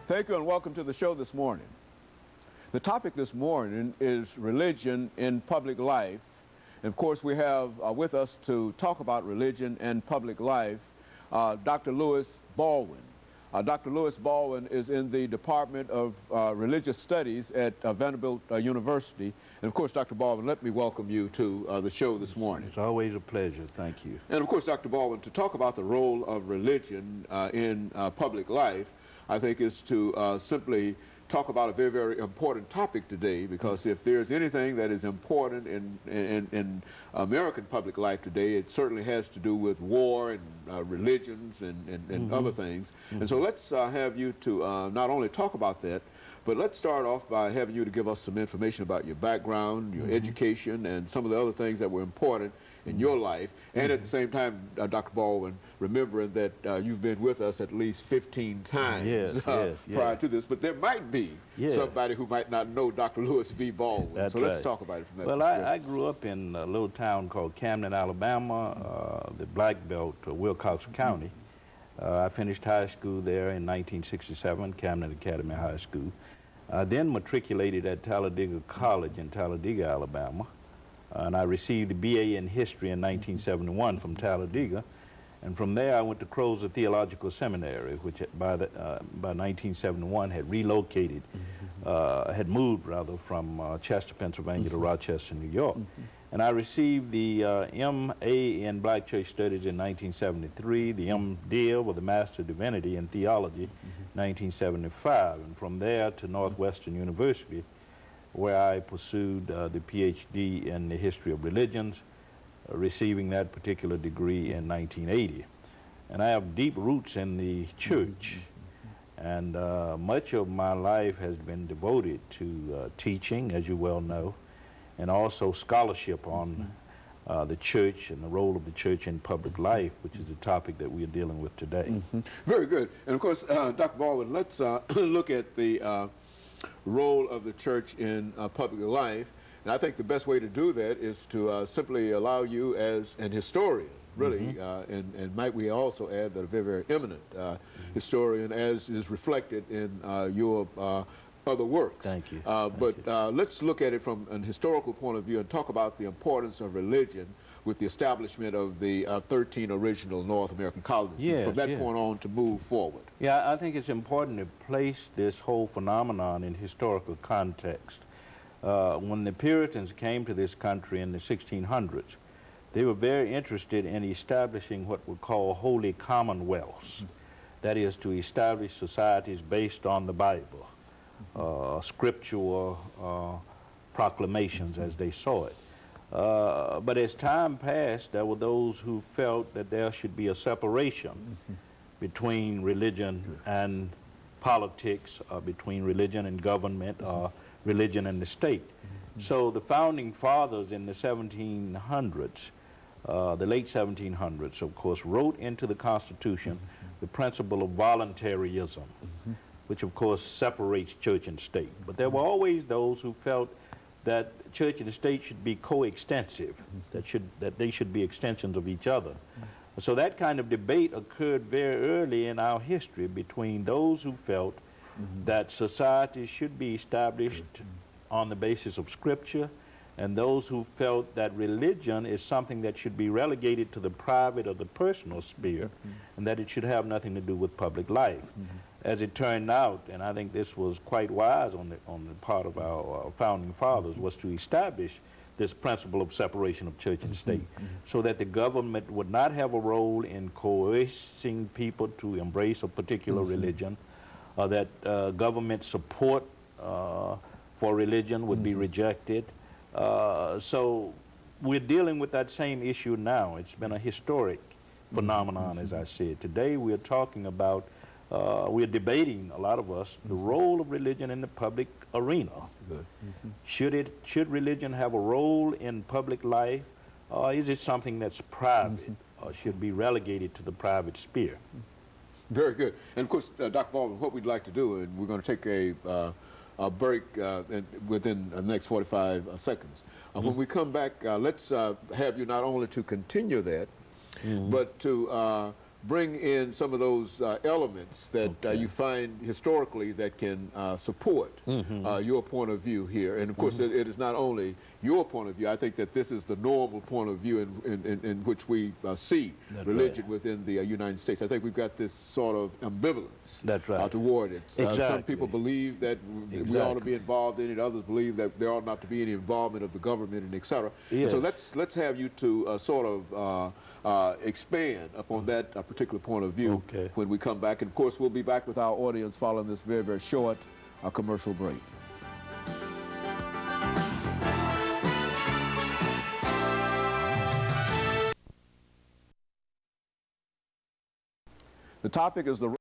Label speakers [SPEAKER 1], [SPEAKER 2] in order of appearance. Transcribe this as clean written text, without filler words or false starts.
[SPEAKER 1] Thank you and welcome to the show this morning. The topic this morning is religion in public life. And of course, we have with us to talk about religion and public life, Dr. DrLBaldwin. Dr. DrLBaldwin is in the Department of Religious Studies at Vanderbilt University. And of course, Dr. Baldwin, let me welcome you to the show this morning.
[SPEAKER 2] It's always a pleasure. Thank you.
[SPEAKER 1] And of course, Dr. Baldwin, to talk about the role of religion in public life, I think is to simply talk about a very, very important topic today, because if there's anything that is important in American public life today, it certainly has to do with war and religions and other things. And so let's have you to not only talk about that, but let's start off by having you to give us some information about your background, your education, and some of the other things that were important in your life. And at the same time, Dr. Baldwin, remembering that you've been with us at least 15 times prior to this, but there might be somebody who might not know Dr. Lewis V. Baldwin.
[SPEAKER 2] That's
[SPEAKER 1] so let's talk about it from that
[SPEAKER 2] perspective.
[SPEAKER 1] perspective.
[SPEAKER 2] Well, I grew up in a little town called Camden, Alabama, the Black Belt, Wilcox County. I finished high school there in 1967, Camden Academy High School. I then matriculated at Talladega College in Talladega, Alabama. And I received a BA in history in 1971 from Talladega. And from there, I went to Crozer Theological Seminary, which by 1971 had relocated, had moved rather from Chester, Pennsylvania to Rochester, New York. And I received the MA in Black Church Studies in 1973, the MDiv with the Master of Divinity in Theology, 1975. And from there to Northwestern University, where I pursued the PhD in the history of religions, receiving that particular degree in 1980. And I have deep roots in the church, and much of my life has been devoted to teaching, as you well know, and also scholarship on the church and the role of the church in public life, which is the topic that we are dealing with today.
[SPEAKER 1] Very good. And of course, Dr. Baldwin, let's look at the role of the church in public life. And I think the best way to do that is to simply allow you as an historian, really, and might we also add that a very, very eminent historian, as is reflected in your other works.
[SPEAKER 2] Thank you.
[SPEAKER 1] Let's look at it from an historical point of view and talk about the importance of religion with the establishment of the 13 original North American colonies. From that point on to move forward.
[SPEAKER 2] Yeah, I think it's important to place this whole phenomenon in historical context. When the Puritans came to this country in the 1600s, they were very interested in establishing what we call holy commonwealths. That is, to establish societies based on the Bible, scriptural proclamations as they saw it. But as time passed, there were those who felt that there should be a separation between religion and politics, between religion and government, religion and the state. So the founding fathers in the 1700s, the late 1700s, of course, wrote into the Constitution the principle of voluntarism, which of course separates church and state. But there were always those who felt that church and the state should be coextensive, that they should be extensions of each other. So that kind of debate occurred very early in our history between those who felt that society should be established on the basis of Scripture, and those who felt that religion is something that should be relegated to the private or the personal sphere, and that it should have nothing to do with public life. As it turned out, and I think this was quite wise on the part of our founding fathers, was to establish this principle of separation of church and state, so that the government would not have a role in coercing people to embrace a particular religion, that government support for religion would be rejected. So we're dealing with that same issue now. It's been a historic phenomenon, as I said. Today we're talking about, we're debating, a lot of us, the role of religion in the public arena. Should religion have a role in public life, or is it something that's private, or should be relegated to the private sphere?
[SPEAKER 1] Very good. And of course, Dr. Baldwin, what we'd like to do, and we're going to take a break within the next 45 seconds. When we come back, let's have you not only to continue that, but to bring in some of those elements that you find historically that can support your point of view here. And of course, it is not only your point of view. I think that this is the normal point of view in which we see religion within the United States. I think we've got this sort of ambivalence toward it. Some people believe that we ought to be involved in it. Others believe that there ought not to be any involvement of the government, and et cetera. And so let's have you to sort of expand upon that particular point of view when we come back. And of course, we'll be back with our audience following this very, very short commercial break. The topic is the